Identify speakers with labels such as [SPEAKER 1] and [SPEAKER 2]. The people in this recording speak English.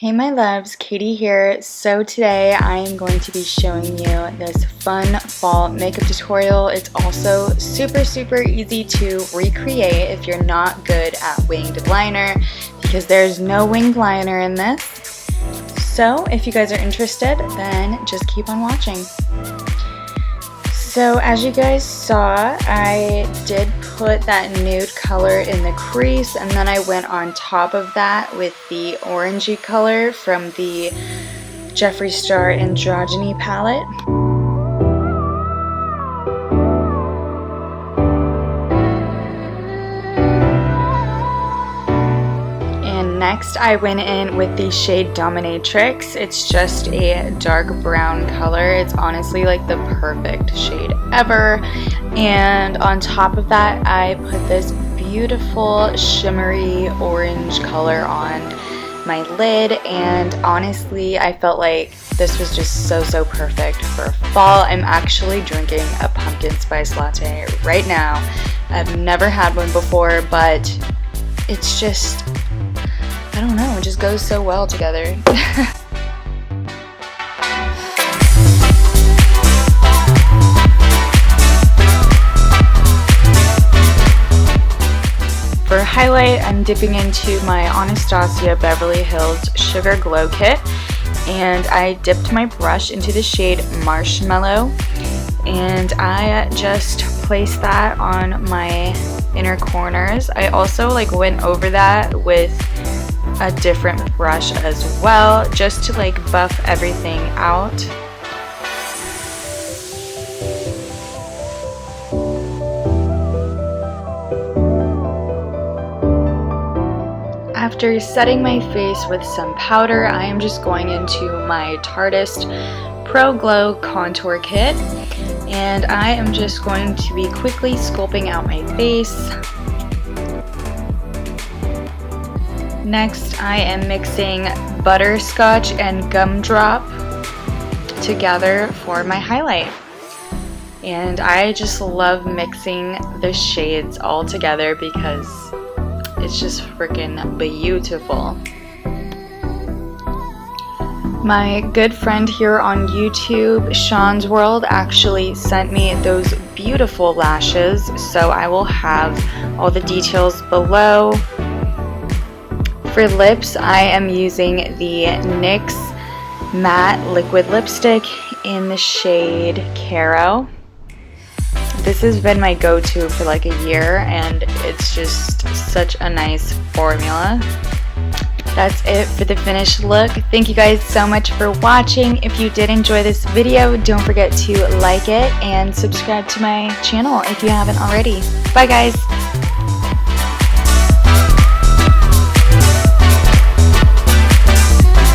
[SPEAKER 1] Hey my loves, Katie here. So today I am going to be showing you this fun fall makeup tutorial. It's also super easy to recreate if you're not good at winged liner, because there's no winged liner in this. So if you guys are interested, then just keep on watching. So as you guys saw, I did put that nude color in the crease, and then I went on top of that with the orangey color from the Jeffree Star Androgyny palette. Next, I went in with the shade Dominatrix. It's just a dark brown color. It's honestly like the perfect shade ever. And on top of that, I put this beautiful shimmery orange color on my lid. And honestly, I felt like this was just so perfect for fall. I'm actually drinking a pumpkin spice latte right now. I've never had one before, but it's just, I don't know, it just goes so well together. For highlight, I'm dipping into my Anastasia Beverly Hills Sugar Glow Kit, and I dipped my brush into the shade Marshmallow, and I just placed that on my inner corners. I also went over that with a different brush as well, just to buff everything out. After setting my face with some powder, I am just going into my Tarteist Pro Glow Contour Kit, and I am just going to be quickly sculpting out my face. Next, I am mixing butterscotch and gumdrop together for my highlight. And I just love mixing the shades all together because it's just freaking beautiful. My good friend here on YouTube, shaunz World, actually sent me those beautiful lashes, so I will have all the details below. For lips, I am using the NYX Matte Liquid Lipstick in the shade Cairo. This has been my go-to for a year, and it's just such a nice formula. That's it for the finished look. Thank you guys so much for watching. If you did enjoy this video, don't forget to like it and subscribe to my channel if you haven't already. Bye guys!